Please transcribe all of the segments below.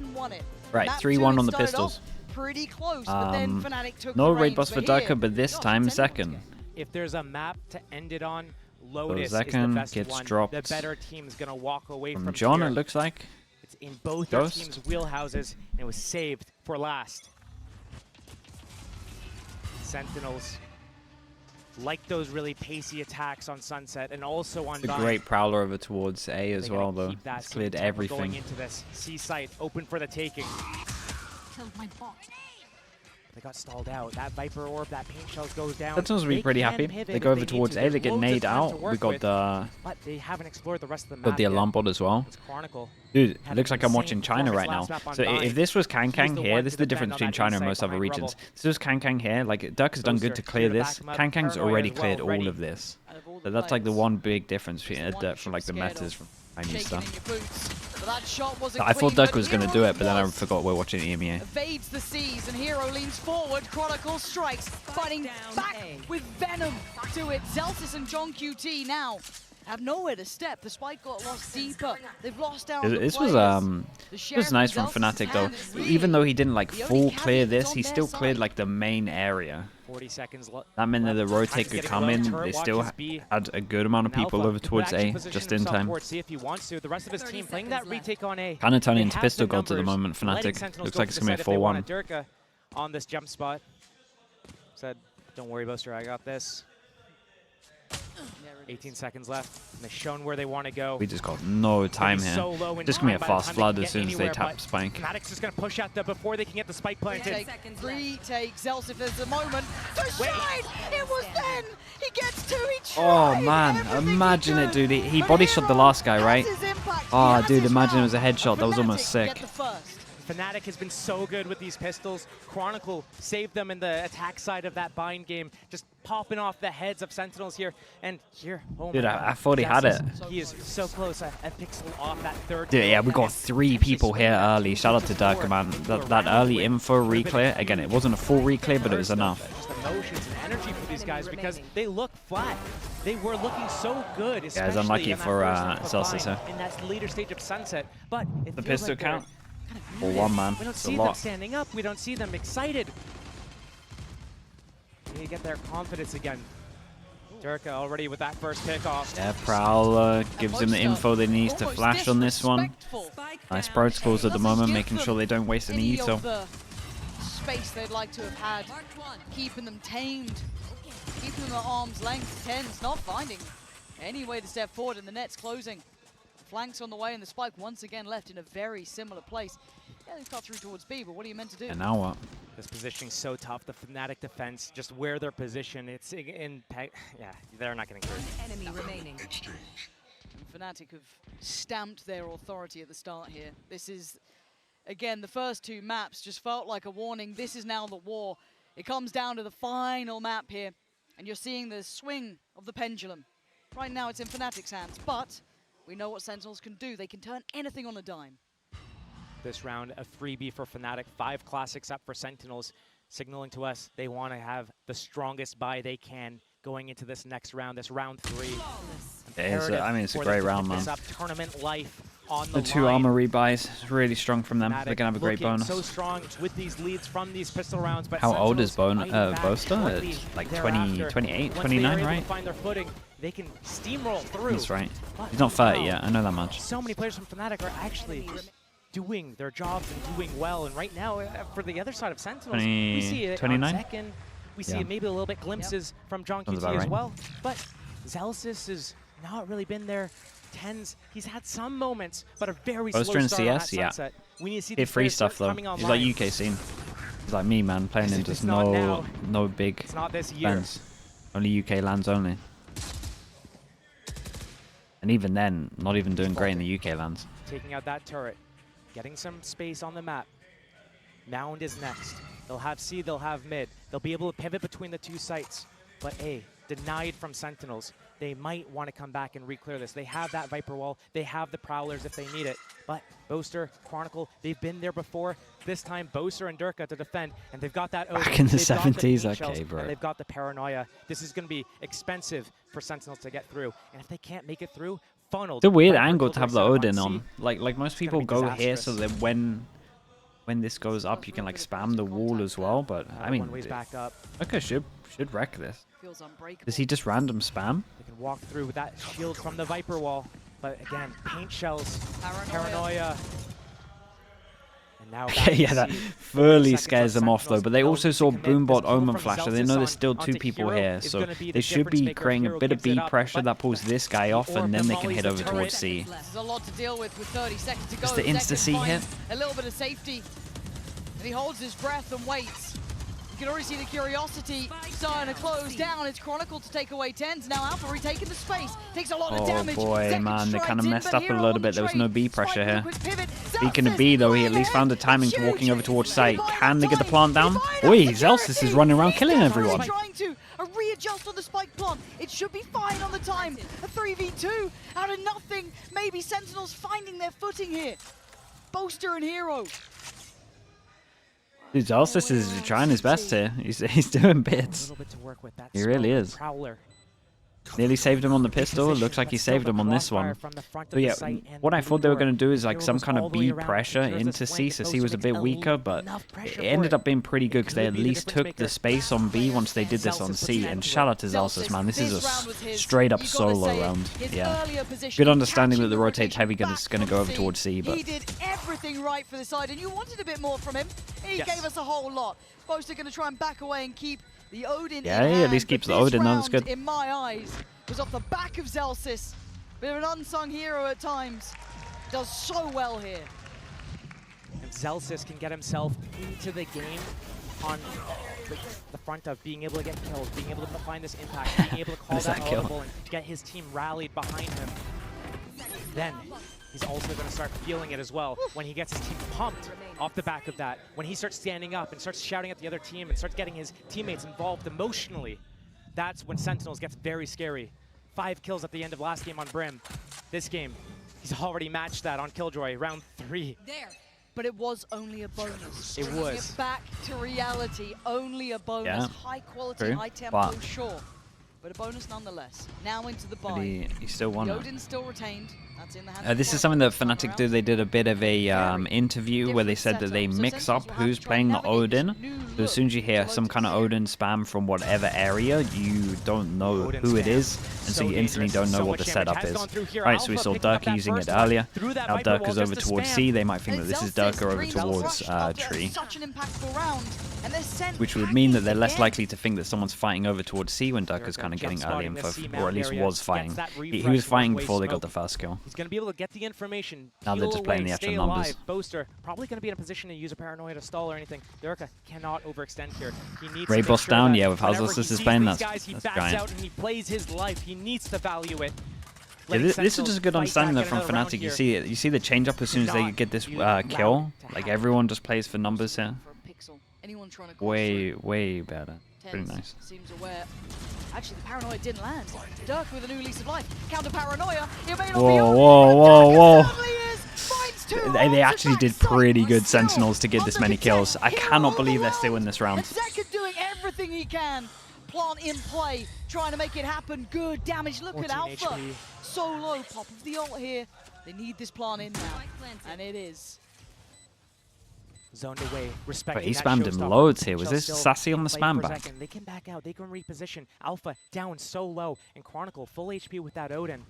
SEN won it. Right, Map 3-1 two, on the started pistols. off pretty close, but then Fnatic took No the raid reins, boss for but Durka, here, but this gosh, time Sentinels second. again. If there's a map to end it on, Lotus is Second the best gets one. dropped The better team's gonna walk away from John, here. it looks like. It's in both their Ghost. teams' wheelhouses, and it was saved for last. Sentinels like those really pacey attacks on Sunset and also on The Dying. great prowler over towards A as They gotta well, though. keep that It's cleared tempo everything. Going into this C site, open for the taking. Killed my bot. They got stalled out. That Viper Orb, that Paint Shells goes down. Sentinels will be They pretty can happy. pivot They if go over need towards to. A, they There's get loads of nade time to out. We work got with, the but they haven't explored the rest of the map. alarm bot as well. It's Chronicle. Dude, it Had looks an like I'm insane watching China right now. performance last map So on if Dying. this was He's Kang the here, one this is to the defend difference on between that China and B-site most other behind regions. Rubble. This was Kang here. Like, Duck has done good to Booster, clear clear the this. back map. Kang's Paranoia already as well, cleared ready. all of this. Out of all the So that's like the players, one big difference he's between the one you from like the should be scared metas of. from Chinese Shaking in stuff. your boots. But that shot wasn't I thought clean, Duck but was going to do Hero it, but then I was. forgot we're watching EMEA. Evades the seas, and Hero leans forward. Chronicle strikes, fighting back with Venom to it. Zelsis and John QT now have nowhere to step. The spike got lost deeper. They've lost out on the This was players. The This Sheriff was nice and from Zelsis' Fnatic though. hand is really Even though he didn't like the only full caveat clear that's this, on he their still cleared side. like the main area. 40 seconds left. That meant that the rotate Time's could getting come low. in. Turret They still watches B. had a good amount of And people Alpha over could towards actually A, position just in himself time. forward, see if he wants to. The rest of his 30 team playing seconds that retake on A. Kind of turning They into have pistol the gods at the numbers. moment. Letting Fnatic Sentinels looks go like for it's the going to side be if they 4-1. want it. Durka on this jump spot said, "Don't worry, Booster, I got this." 18 seconds left, and they've shown where they want to go. We just got no time He's here. so low in Just going to be a time by the fast time they flood can as get soon as they anywhere, tap but Spike. Fnatic's just going to push out there before they can get the spike planted. Retake Zelsis. There's a moment to shine. It was then. He gets two. He Oh tried man, everything he imagine it, could, dude. He but body shot the Hero last guy, right? has his impact. He Oh, has dude, his imagine it round. was a headshot. That was almost Fnatic sick. get the first. Fnatic has been so good with these pistols. Chronicle saved them in the attack side of that bind game, just popping off the heads of Sentinels here. And here, oh Dude, my God. I thought he had it. He is so close. A pixel off that third. Dude, yeah, we got and 3 actually people here swing that early. Shout out to Durka, man. That around early with info a bit of reclear. Again, it wasn't a full reclear, but it was burst of enough. Just emotions and energy for these guys because they look flat. They were looking so good, especially Yeah, it's unlucky in that for first half of Celsius Bind, here. in that later stage of Sunset. But it The feels pistol like they're count? kind of For muted. one, man. We don't It's a see them lot. standing up. We don't see them excited. They get their confidence again. Durka already with that first pickoff. Yeah, Prowler gives him the info they need to flash on this one. Nice protocols at the moment, making sure they don't waste any Any ETO. of the space they'd like to have had, keeping them tamed, keeping them at arm's length. Tens not finding any way to step forward, and the net's closing. Flanks on the way, and the spike once again left in a very similar place. Yeah, they've got through towards B, but what are you meant to do? And now what? This positioning's so tough. The Fnatic defense, just where they're positioned, it's in. Yeah, they're not getting through. Enemy remaining. And Fnatic have stamped their authority at the start here. This is, again, the first 2 maps just felt like a warning. This is now the war. It comes down to the final map here, and you're seeing the swing of the pendulum. Right now it's in Fnatic's hands, but we know what Sentinels can do. They can turn anything on a dime. This round, a freebie for Fnatic. 5 classics up for Sentinels, signaling to us they want to have the strongest buy they can going into this next round, this round 3. I mean, it's a for them great to round, pick this man. up. Tournament life on The the 2 line. armor rebuys, really strong from them. Fnatic They're going to have a great looking bonus. so strong with these leads from these pistol rounds. But How old is Sentinels fighting back Boaster? shortly It's like thereafter. 28, Once 29, they are able right? to find their footing, they can steamroll through. That's right. But He's not 30 wow, yet, I know that much. So many players from Fnatic are actually doing their jobs and doing well. And right now, for the other side of Sentinels, we see it 29? on second. We see Yeah. maybe a little bit glimpses from John Sounds QT about as right. well. But Zelsis has not really been there. Tens, he's had some moments, but a very Boaster slow in start on CS, that yeah. Sunset. We need to see Hit these free players stuff start though. coming He's online. like UK scene. He's like me, man, playing in It's just not now. no big It's not this year. lands. Only UK lands only. And even then, not even doing great in the UK lands. Taking out that turret, getting some space on the map. Mound is next. They'll have C, they'll have mid. They'll be able to pivot between the 2 sites. But A, denied from Sentinels. They might want to come back and re-clear this. They have that Viper wall. They have the Prowlers if they need it. But Boaster, Chronicle, they've been there before. This time, Boaster and Durka to defend. And they've got that Back in the they've got 70s, paint okay, shells, bro. And they've got the Paranoia. This is going to be expensive for Sentinels to get through. And if they can't make it through, funneled. It's a weird Viper angle killed to have the Decisive on Odin C. on. Like most gonna people be go here so disastrous. that when when this goes up, you can like spam the wall as well. But I mean, One way's back up. okay, should wreck this. Feels unbreakable. Does he just random spam? They can walk through with that shield from the Viper wall. But again, paint shells, paranoia. And now Yeah, that fully scares them off though. But they also saw Boombot Omen Flash, so they know there's still 2 people here. So they should be creating a bit of B pressure that pulls this guy off, and then they can head over towards C. There's a lot to deal with 30 seconds to go. Just the insta-C hit. A little bit of safety. And he holds his breath and waits. You can already see the curiosity starting to close down. It's Chronicle to take away 10s. Now Alpha retaking the space. Takes a lot of damage. Oh boy, man, they kind of messed up a Hero little on bit. the There was trade. no B pressure here. Pivot. Speaking of B though, he at least found the timing to walking over towards site. Can they get the plant down? Oi, Zelsis is running around killing everyone. Trying to readjust on the spike plant. It should be fine on the time. A 3v2 out of nothing. Maybe Sentinels finding their footing here. Boaster and Hero. Dude, Zelsis is trying his best here. He's doing bits. He really is. Prowler. Nearly saved him on the pistol. It looks like he saved him on this one. But yeah, what I thought they were going to do is like some kind of B pressure into C, so C was a bit weaker, but it ended up being pretty good because they at least took the space on B once they did this on C. And shout out to Zelsis, man. This is a straight up solo round. Yeah. Good understanding that the rotate heavy gun is going to go over towards C, but he did everything right for the side, and you wanted a bit more from him. He gave us a whole lot. Boaster going to try and back away and keep the Odin. Yeah, he at least keeps the Odin, though. That's good. In my eyes, was off the back of Zelsis. Bit of an unsung hero at times. Does so well here. And Zelsis can get himself into the game on the front of being able to get kills, being able to find this impact, being able to call that audible and get his team rallied behind him. Then he's also going to start feeling it as well when he gets his team pumped off the back of that. When he starts standing up and starts shouting at the other team and starts getting his teammates involved emotionally, that's when Sentinels gets very scary. 5 kills at the end of last game on Brim. This game, he's already matched that on Killjoy, round 3. There. But it was only a bonus. It Bringing was. it back to reality, only a bonus. Yeah. High quality, True. high tempo, But sure. But a bonus nonetheless. Now into the but buy. he still won The it. Odin's still retained. That's in the hands of This is Chronicle. something that Final Fnatic round. do. They did a bit of a interview where they said that they mix up who's playing the Odin. So as soon as you hear some kind of Odin spam from whatever area, you don't know who it is, and so you instantly don't know what the setup is. Right, so we saw Durka using it earlier. Now Durka's over towards C. They might think that this is Durka over towards Tree, Such an impactful round. And they're sent which would mean that they're less again. likely to think that someone's fighting over towards C when Durka's kind of getting early info, or at least was fighting. He was fighting before they got the first kill. He's going to be able to get the information. Now they're just playing the actual numbers. Boaster probably going to be in a position to use a paranoia to stall or anything. Durka cannot overextend here. He needs Ray to boss make sure down, that yeah, with whenever Houseless he is sees Spain, these that's guys, he that's backs giant. out and he plays his life. He needs to value it. Yeah, this is just a good understanding though from Fnatic. You see it. You see the change up as soon as they get this kill. Like everyone just plays for numbers here. For a pixel. Anyone trying to cross Way better. Pretty Tens nice. Seems aware. Actually, the paranoia didn't land. Dirk with a new lease of life. Counter paranoia. It may not be on. Whoa. Dirk certainly is. Finds 2 They holds actually it did back. pretty Sight good was still Sentinels to get this under many kills. control. I Hero cannot of the believe they're round. still in this round. And Zeka doing everything he can. Plant in play, trying to make it happen. Good damage. Look at 14 Alpha. HP. So low. Pop of the ult here. They need this plant in now. And it is. Zoned away, respecting But he that spammed him showstopper. loads here. Was Shall this still Sassy on the play spam for a back? second. They can back out. They can reposition. Alpha down so low. And Chronicle full HP with that Odin.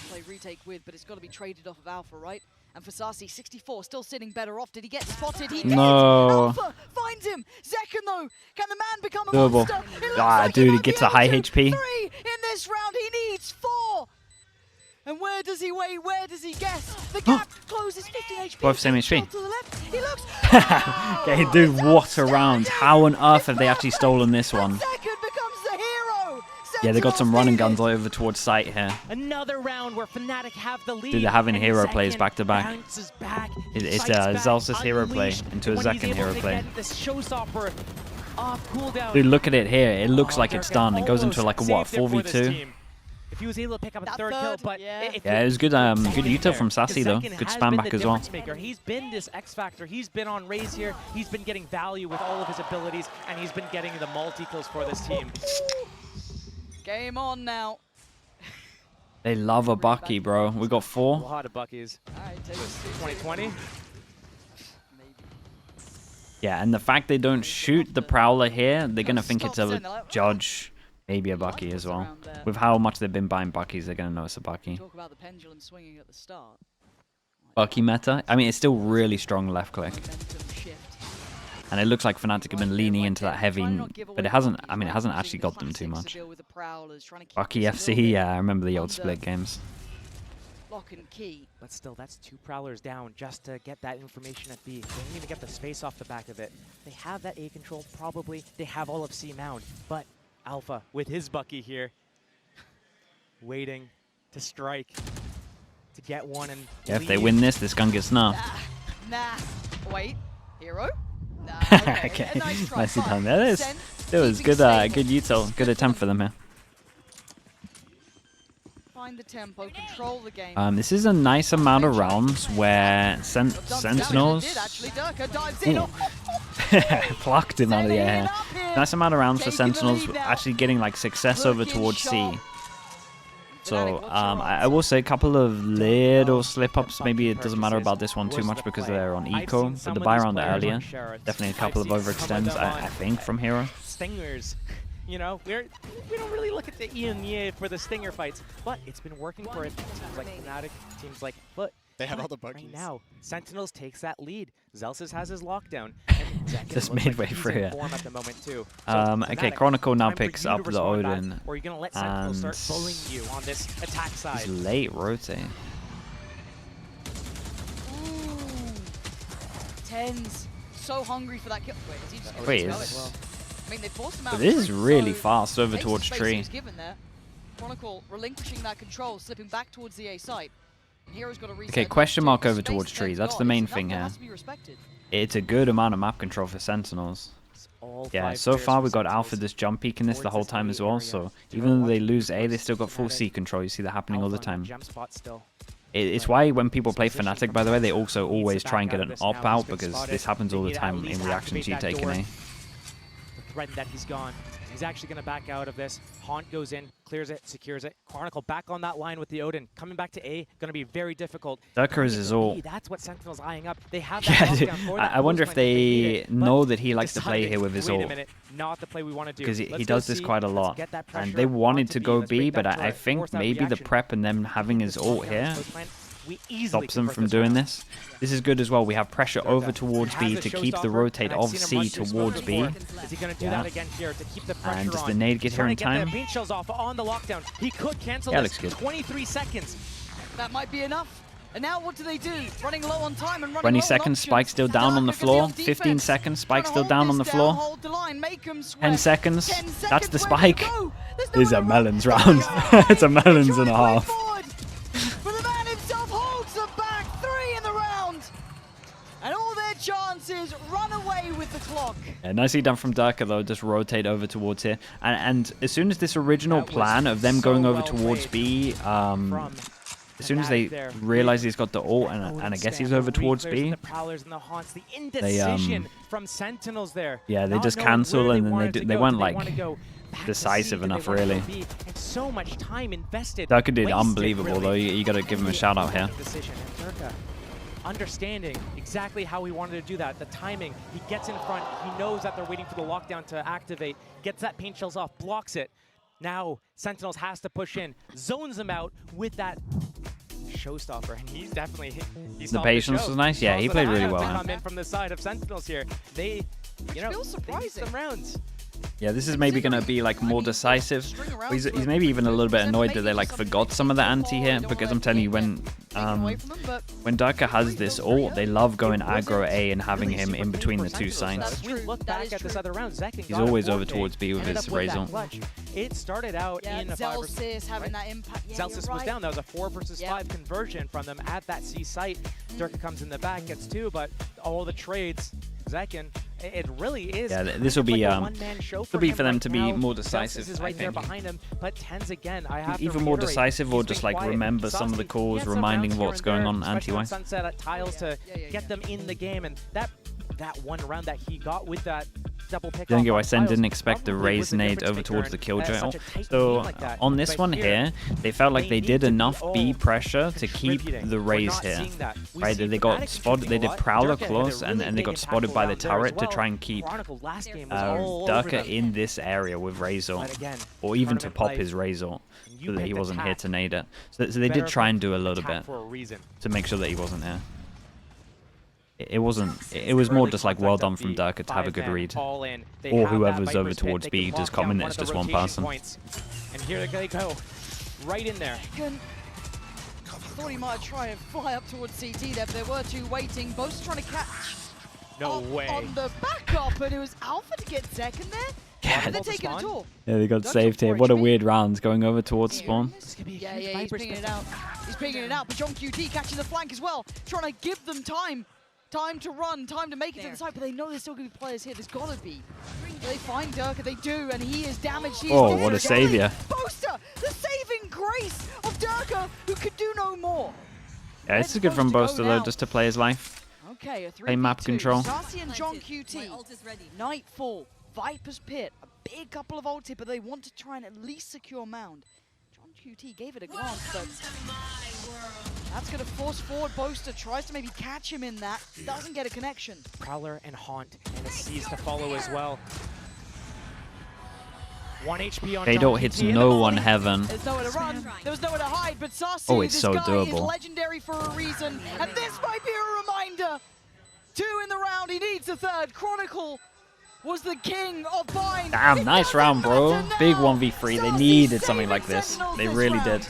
Play retake with, but it's got to be traded off of Alpha, right? And for Sasi, 64, still sitting better off. Did he get spotted? He did! No. Alpha finds him! Zekken, though, can the man become a Double. monster? It looks Ah, like dude, he might be gets a able high to. HP. 3 in this round, he needs 4! And where does he wait? Where does he guess? The gap closes, 50 HP. Both same HP. Shot to the left. He looks. Okay, dude, what a round. How on earth have they actually stolen this one? Zekken becomes the hero. Yeah, they got some Sentinels running need guns it. over towards site here. Another round where Fnatic have the lead. Dude, they're having and hero Zekken plays back-to-back. bounces back, It's fights back, Zelsis hero play unleashed, into a and when he's Zekken able hero to play. get this showstopper off cooldown. Dude, look at it here. It looks like it's Durka done. It goes into like a what, almost saved it for this 4v2? team. If he was able to pick up a That third kill, third, but yeah. if Yeah, it was good. Good util there, from Sassy though. Zekken Good has spam been back the as well. difference maker. He's been this X factor. He's been on Raze here. He's been getting value with all of his abilities, and he's been getting the multi kills for this team. Game on now. They love a Bucky, bro. We got A 4. lot of Buckies. All right, take us to 2020. maybe. Yeah, and the fact they don't shoot the Prowler here, they're going to think it's a Judge, maybe a Bucky as well. With how much they've been buying Buckies, they're going to know it's a Bucky. Talk about the pendulum swinging at the start. Bucky meta? I mean, it's still really strong left click. Momentum shift. And it looks like Fnatic have been leaning into that heavy, but it hasn't, I mean, it hasn't actually got them too much. Bucky FC, yeah, I remember the old split games. Lock and key. But still, that's 2 Prowlers down just to get that information at B. They don't even get the space off the back of it. They have that A control, probably. They have all of C mound. But Alpha, with his Bucky here, waiting to strike, to get one and yeah, if they win this gun gets nerfed. Nah. Wait. Hero? Nah, Okay, nice nicely done there. It was good, good util, good attempt for them here. Find the tempo, control the game. This is a nice amount of rounds where Sentinels plucked him out of the air. Nice amount of rounds for Sentinels actually getting like success over towards C. So I will say a couple of little slip-ups. Maybe it doesn't matter about this one too much because they're on eco. But the buy round earlier, definitely a couple of overextends, I think, from Hero. Stingers. You know, we don't really look at the E and the A for the Stinger fights, but it's been working for it. Teams like Fnatic, teams like Foot. They have all the Buckies. Right now, Sentinels takes that lead. Zelsis has his lockdown. Just midway through here. At the moment too. Okay, Chronicle now picks up the Odin. Or are you gonna let Sentinels start bullying you on this attack side? He's late rotate. Ooh. Tens. So hungry for that kill. Wait, is he just gonna Wait, go is... it? I mean, they forced him out. But this is really so fast over takes the towards space tree. he was given there. Chronicle relinquishing that control, slipping back towards the A site. And Hero's got to reset. Okay, question mark The over space towards they've trees. That's got the is main enough thing that here. has to be respected. It's a good amount of map control for Sentinels. Yeah, so far we've got Alpha just jump peeking this the whole time as well, so even though they lose A, they still got full C control. You see that happening all the time. It's why when people play Fnatic, by the way, they also always try and get an op out, because this happens all the time in reaction to you taking A. The threat that he's gone. He's actually going to back out of this. Haunt goes in, clears it, secures it. Chronicle back on that line with the Odin. Coming back to A, going to be very difficult. Durkers is all... That's what Sentinel's eyeing up. They have that yeah, I wonder if they know that he likes to play here with his ult. Not the play we want to do. Because he does this quite a lot. And they wanted to go B, but I think maybe the prep and them having his ult here stops them from doing this. This is good as well. We have pressure over towards B to keep the rotate of C towards B. Is he going to do that again here to keep the pressure and does on? the nade get here in time? Paint shells off on the lockdown. He could cancel Yeah, this. looks good. 23 seconds. That might be enough. And now what do they do? Running low on time and running 20 low on seconds, options. Spike still down on the floor. 15 seconds, Spike still down on the floor. 10 seconds, that's the Spike. This is a melons round. It's a melons and a half. But the man himself holds them back. 3 in the round. And all their chances run away with the clock. Yeah, nicely done from Durka though, just rotate over towards here. And as soon as this original plan of them going over towards B, as soon as they realize he's got the ult and I guess he's over towards B, they from Sentinels there. Yeah, they just cancel and then they weren't like decisive enough really. So much time invested. Durka did unbelievable though. You got to give him a shout out here. Understanding exactly how he wanted to do that, the timing, he gets in front, he knows that they're waiting for the lockdown to activate, gets that paint shells off, blocks it. Now Sentinels has to push in, zones them out with that showstopper, and he's definitely the patience was nice. Yeah, he played really well. Come in from the side of Sentinels here. They, you know, feels surprising. some rounds. Yeah, this is maybe going to be like more decisive. He's maybe even a little bit annoyed that they like forgot some of the anti here, because I'm telling you, when Durka has this ult, they love going aggro A and having him in between the two sides. Look back at this other round. He's always over towards B with his Razor. It started out in a 5 Zelsis having that impact. Yeah, Zelsis was down. That was a 4 versus 5 conversion from them at that C site. Durka comes in the back, gets 2, but all the trades, Zekin, it really is. Yeah, this will be for them to be more decisive. Is right there behind him, but Tens again. I have even more decisive, or just like remember some of the calls, reminding what's going on anti-wise. Sunset at tiles to get them in the game, and that one round that he got with that double pick. Don't get why Sen didn't expect the raise nade over towards the Killjoy. So on this one here, they felt like they did enough B pressure to keep the raise here. Right, they got spotted. They did Prowler close, and they got spotted by the turret to try and keep Durka in this area with Razor, or even to pop his Razor so that he wasn't here to nade it. So they did try and do a little bit to make sure that he wasn't here. It wasn't. It was more just like well done from Durka to have a good read, or whoever's over towards B just coming. It's just one person. And here they go, right in there. Thought he might try and fly up towards CT there, but there were two waiting. Both trying to catch. No way. On the backup, and it was Alpha to get second there. Yeah, they're taking a tour. Yeah, they got saved here. What a weird round going over towards spawn. Yeah, he's pinging it out. He's pinging it out, but John QT catching the flank as well, trying to give them time. Time to run, time to make it to the side, but they know there's still going to be players here. There's got to be. So they find Durka, they do, and he is damaged. He is what a savior. Boaster, the saving grace of Durka, who could do no more. Yeah, this is good from Boaster though, just to play his life. Okay, a 3v2. Play map control. Sassy and John QT. Nightfall, Viper's Pit, a big couple of ulti, but they want to try and at least secure Mound. John QT gave it a glance, but that's going to force forward Boaster, tries to maybe catch him in that, doesn't get a connection. Prowler and Haunt and a Seize to follow as well. 1 HP on Fado hits no one heaven. There's nowhere to run, there was nowhere to hide, but Sassy, it's this so guy doable. is legendary for a reason, and this might be a reminder. 2 in the round, he needs a third. Chronicle was the king of bind. Damn, nice round, bro. Big 1v3. They needed something like this. They really did.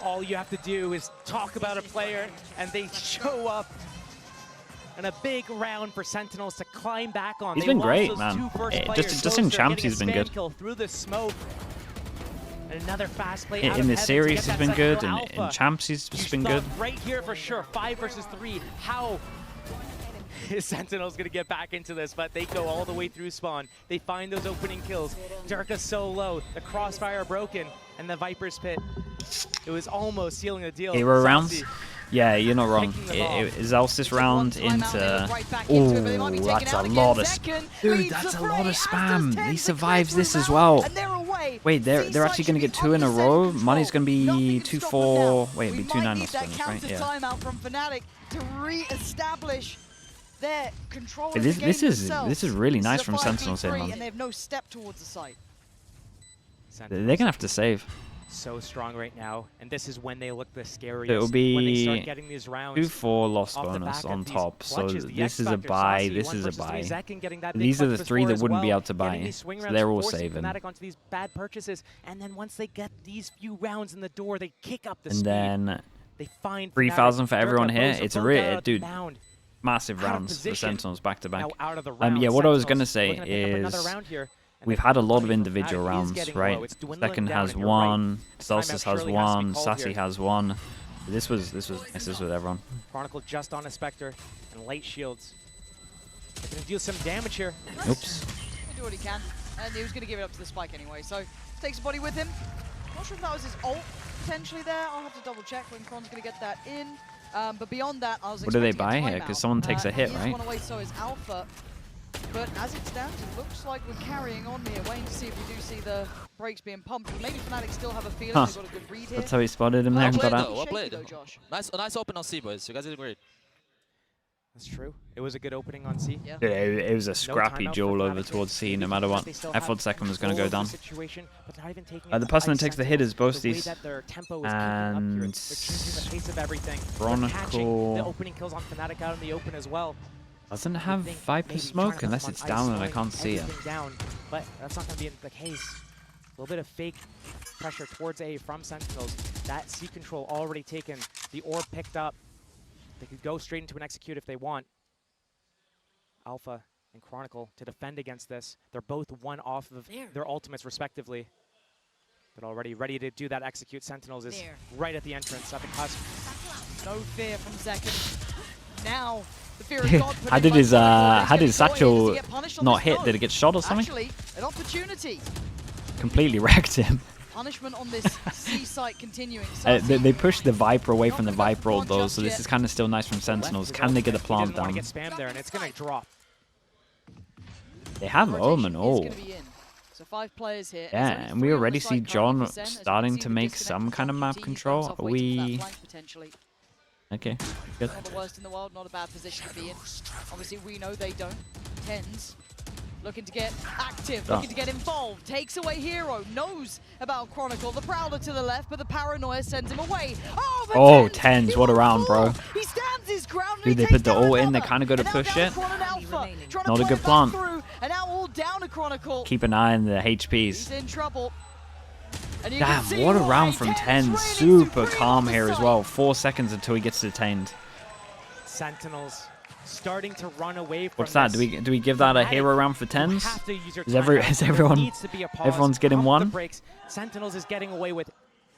All you have to do is talk about a player, and they show up. And a big round for Sentinels to climb back on. He's been great, man. Just in champs, he's been good. Through the smoke. And another fast play in this series, he's been good. In champs, he's just been good. Right here for sure. 5 versus 3. How is Sentinels going to get back into this? But they go all the way through spawn. They find those opening kills. Durka's so low. The crossfire broken. And the Viper's Pit. It was almost sealing the deal. Hero rounds? Yeah, you're not wrong. Zelsis round into... Oh, that's a lot of... Dude, that's a lot of spam. He survives this as well. Wait, they're actually going to get 2 in a row? Money's going to be 2-4... Wait, it'll be 2-9 lost bonus, right? Yeah. Timeout from Fnatic to re-establish their control. This is really nice from Sentinels here, man. And they have no step towards the site. They're going to have to save. So strong right now, and this is when they look the scariest. It'll be when they start getting these rounds 2-4 loss bonus on top, so this is a buy, this is a buy. These are the 3 that wouldn't be able to buy, so they're all saving. Fnatic onto these bad purchases, and then once they get these few rounds in the door, they kick up the and speed. Then they find 3,000 for everyone here. It's a real, dude. Massive rounds for Sentinels back to back. Yeah, what I was gonna say is we've had a lot of individual rounds, right? Second has 1, Celsius has 1, Sassy has 1. This was with everyone. Chronicle just on a Spectre and light shields. They're gonna deal some damage here. Oops. He'll do what he can, and he was gonna give it up to the spike anyway. So takes a body with him. Not sure if that was his ult potentially there. I'll have to double check when Kron's gonna get that in. But beyond that, I was. What do they buy here? Because someone takes a hit, right? One away, so is Alpha. But as it stands, it looks like we're carrying on here, waiting to see if we do see the brakes being pumped. Maybe Fnatic still have a feeling they've got a good read here. That's how he spotted him there and got out. Well played. Nice open on C, boys. You guys did great. That's true. It was a good opening on C. Yeah, it was a scrappy duel over towards C, no matter what. I thought second was going to go down. The person that takes the hit is Boasties. And Chronicle... The opening kills on Fnatic out in the open as well. Doesn't have Viper smoke unless it's down and I can't see it. But that's not going to be the case. A little bit of fake pressure towards A from Sentinels. That C control already taken. The orb picked up. They could go straight into an execute if they want. Alpha and Chronicle to defend against this. They're both 1 off of their ultimates respectively. But already ready to do that execute. Sentinels is right at the entrance, at the cusp. No fear from Zekken. Now... How did his satchel not hit? Did it get shot or something? Actually, an opportunity. Completely wrecked him. Punishment on this C site continuing. They pushed the Viper away from the Viper ult though, so this is kind of still nice from Sentinels. Can they get a plant down? Get spammed there, and it's going to drop. They have Omen. Oh. So 5 players here. Yeah, and we already see John starting to make some kind of map control. We... Okay, good. Not the worst in the world, not a bad position to be in. Obviously, we know they don't. Tens looking to get active, looking to get involved. Takes away Hero, knows about Chronicle. The Prowler to the left, but the Paranoia sends him away. Oh, Tens, what a round, bro. He stands his ground. Dude, they put the ult in, they kind of got to push it. Not a good plan. And now all down to Chronicle. Keep an eye on the HPs. He's in trouble. Damn, what a round from 10. Super calm here as well. 4 seconds until he gets detained. Sentinels starting to run away from What's that? this. Do we give that a hero round for 10s? Is everyone's getting one? Sentinels is getting away with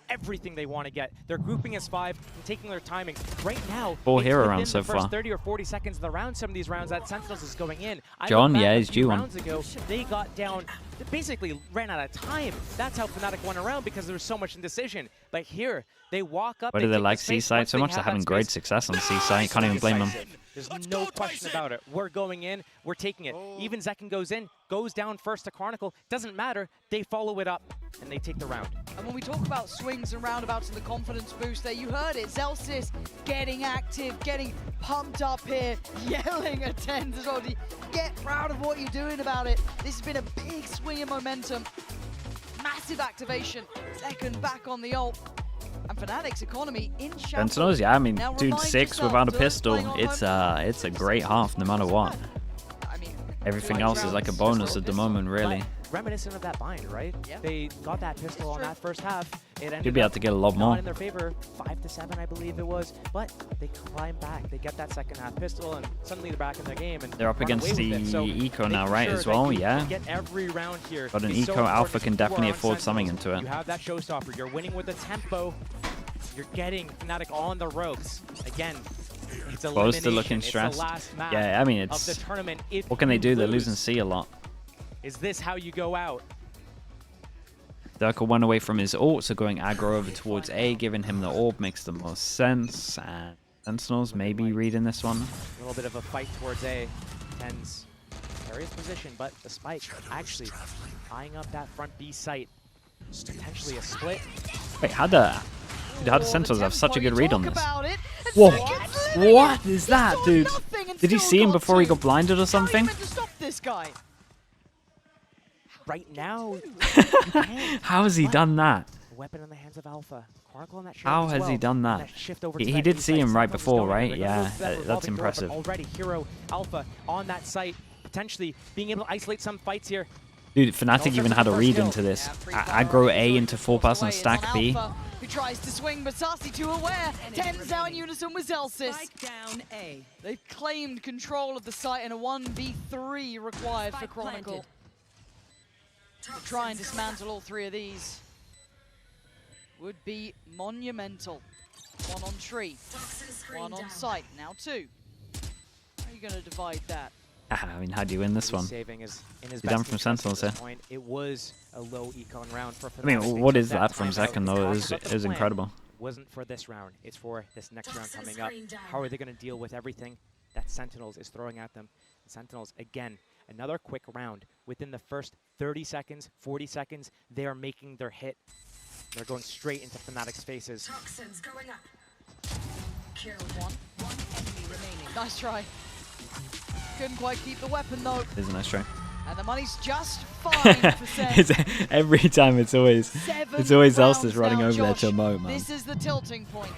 everything they want to get. They're grouping as 5 and taking their timing. Right now, 4 hero within rounds so the first far. 30 or 40 seconds of the round, some of these rounds that Sentinels is going in. John, yeah, he's due one. Rounds ago, they got down, they basically ran out of time. That's how Fnatic won around because there was so much indecision. But here, they walk up. Why do they like C-side so much? They're having great success on C-side. You can't even blame them. There's no question about it. We're going in. We're taking it. Even Zekken goes in, goes down first to Chronicle. Doesn't matter. They follow it up, and they take the round. And when we talk about swings and roundabouts and the confidence boost there, you heard it. Zelsis getting active, getting pumped up here, yelling at Tens as well. Get proud of what you're doing about it. This has been a big swing in momentum. Massive activation. Second back on the ult. And Fnatic's economy in shambles. Sentinels, yeah, I mean, Now dude, 6 without a pistol. It's a great half no matter what. I mean, Everything else is like a bonus at the moment, really. Reminiscent of that bind, right? Yeah. They got that pistol on that first half. It ended You'd be able to get a lot more. not in their favor, 5 to 7, I believe it was. But they climb back. They get that second half pistol, and suddenly they're back in the game. And They're up run against away with the it. So Eco now, making right, sure as that well? you Yeah. Get every round here. But an is so Eco Alpha important can to definitely score on afford something Sentinels. into it. You have that showstopper. You're winning with the tempo. You're getting Fnatic on the ropes. Again, it's Close to looking it's the stressed. last match Yeah, I mean, of the it's... tournament. If What can they you do? They're lose, losing C a lot. Is this how you go out? Durkle went away from his ult, so going aggro over towards A, giving him the orb makes the most sense. And Sentinels maybe reading this one. A little bit of a fight towards A. Tens precarious position, but the spike actually eyeing up that front B site. Potentially a split. Wait, how the Sentinels have such a good read on this? Whoa! What is that, dude? Did he see him before he got blinded or something? Right now, How has he done that? weapon in the hands of Alpha. Chronicle on that shift How as has well. he done that? And shift over to He that did B see site. him right Sentinels before, going. right? They're Yeah, gonna lose that that's revolving door, but impressive. Already Hero Alpha on that site, potentially being able to isolate some fights here. Dude, Fnatic even had a read into this. Aggro A into 4-person stack B. Who tries to swing, but Sassy too aware. Tens now in unison with Zelsis. Spike down A. They've claimed control of the site and a 1v3 required for Spike Chronicle. planted. To try and dismantle all 3 of these would be monumental. 1 on tree, 1 on site, now 2. How are you going to divide that? I mean, how do you win this one? Saving is in his He's done best from interest Sentinels at this here. point. It was a low econ round for Fnatic. I mean, They what took is that from time out. Zekken, though? Let's It talk about the was plan. incredible. Wasn't for this round. It's for this next round coming up. How are they going to deal with everything that Sentinels is throwing at them? Sentinels, again, another quick round. Within the first 30 seconds, 40 seconds, they are making their hit. They're going straight into Fnatic's faces. Toxins going up. Kill. One enemy remaining. Nice try. Couldn't quite keep the weapon though. It is a nice try. And the money's just fine for Sen. Every time it's always 7 Zelsis rounds running now, over there Josh. to emote, man. This is the tilting point.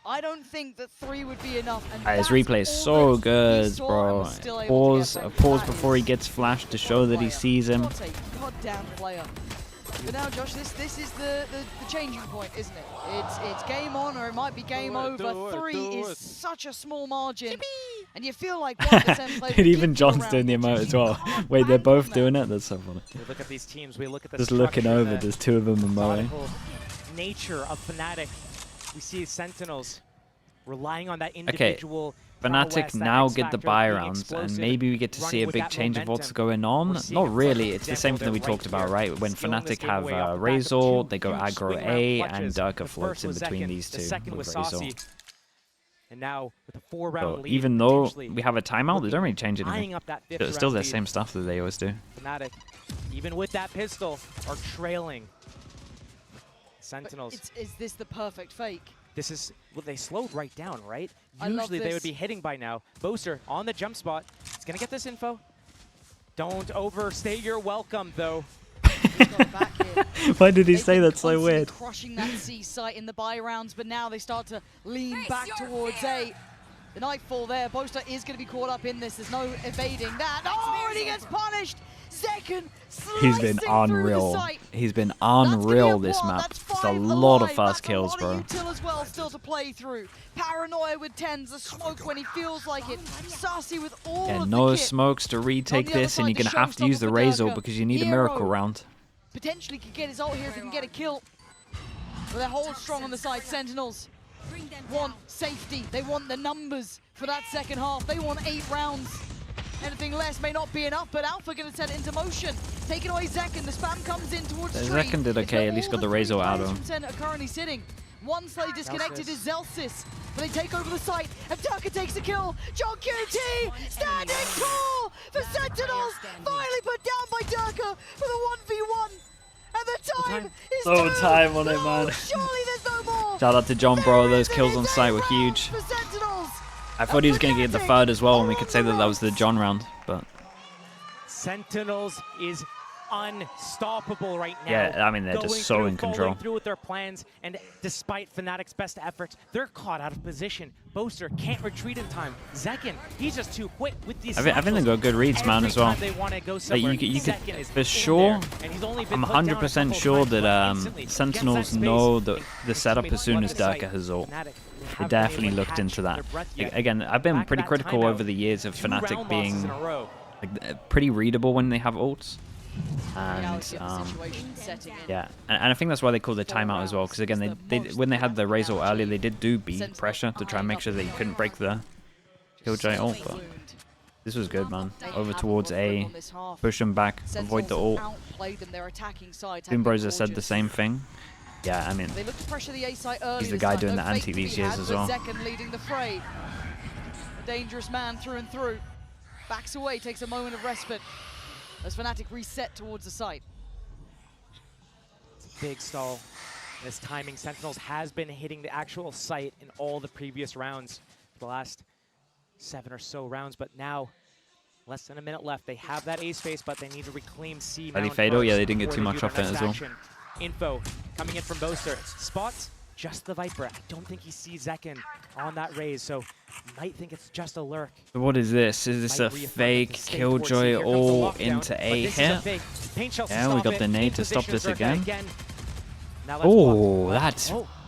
I don't think that 3 would be enough. And His that's replay is all so that he good, saw and bro. was still able to get back. Pause That before he is gets flashed to show that he sees him. What a goddamn player. But now, Josh, this is the changing point, isn't it? It's game on, or it might be game over. 3 is such a small margin, and you feel like 1% plays. Dude, even John's doing the emote as well. Wait, they're both doing it? That's so funny. We look at these teams. We look at the Just looking structure, over, the there's 2 of them emoting. methodical nature of Fnatic. We see Sentinels relying on that individual. Fnatic prowess, that now X get the factor, buy being rounds, and explosive, maybe we get to see running a with big that change of what's momentum. going on. We're seeing Not a really, perfect it's the example same thing that we of it talked about, here. right? When Stealing this Fnatic game have away off the back of Razor, two they go huge aggro swing round A, and clutches. Durka The floats first in was between Zekken, these the 2 second with was Razor. Saucy. And now with a 4-round So lead, even though potentially we have a timeout, they don't really change eyeing anything. up that It's still the lead. same stuff that they always do. Fnatic, even with that pistol, are trailing. Sentinels. Is this the perfect fake? This is, well, they slowed right down, right? I love Usually they would this. be hitting by now. Boaster on the jump spot. He's going to get this info. Don't overstay your welcome, though. He's got it back here. Why did he They've say been that so constantly weird? crushing that C site in the buy rounds, but now they start to lean back towards A. The Nightfall there. Boaster is going to be caught up in this. There's no evading that. Oh, and he gets punished. Second, He's been unreal. He's been unreal this map. Just a lot of fast kills, bro. Util as well still to play through. Paranoia with 10s, the smoke when he feels like it. Sassy with all Yeah, of no the kit. smokes to retake On the other this, and side, you're the going to have to use the showstopper for Razor Durka. because you need a Hero miracle round. Potentially could get his ult here if he can get a kill. But they're hold strong on the side. Sentinels want safety. They want the numbers for that second half. They want 8 rounds. Anything less may not be enough, but Alpha going to set it into motion. Taking away Zekken. The spam comes in towards Tree. Zekken did okay, at least got the Razor out of him. Sen are currently sitting. One slay disconnected is Zelsis. But they take over the site, and Durka takes the kill. John QT standing tall for Sentinels. Finally put down by Durka for the 1v1. And the time is No through. time on it, man. No, surely there's no more. Shout out to John, bro. There Those is kills an on site were insane round huge. for Sentinels. I thought he was going to get the third as well, and we could say that that was the John round. But Sentinels is unstoppable right now. yeah, I mean, they're just so in control. Following through with their plans, and despite Fnatic's best efforts, they're caught out of position. Boaster can't retreat in time. Zekken, he's just too quick with these. I think they got good reads, man, as well. They want to go Like, somewhere, you could, Zekken is for in sure, there, and he's only been I'm put down a 100% couple sure times, but that instantly Sentinels gets that know space. the setup as soon as Durka has ult. They definitely looked into that. Again, I've been pretty critical over the years of Fnatic being like, pretty readable when they have ults. And yeah, and I think that's why they call the timeout as well, because again, they when they had the Razor earlier, they did do B pressure to try and make sure that you couldn't break the Killjoy ult, but this was good, man. Over towards A, push them back, avoid the ult. Doombros said the same thing. Yeah, I mean, They look to pressure the A site early. he's the guy doing the anti these years as well. Zekken leading the fray. A dangerous man through and through. Backs away, takes a moment of respite as Fnatic reset towards the site. It's a big stall. This timing, Sentinels has been hitting the actual site in all the previous rounds, the last 7 or so rounds, but now less than a minute left. They have that A space, but they need to reclaim C. Early Fatal, yeah, they didn't get too much off it as well. Info coming in from Boaster. Spots just the Viper. I don't think he sees Zekken on that raise, so might think it's just a lurk. So what is this? Is this a fake Killjoy all into A here? Yeah, we got the nade to stop this again. Oh,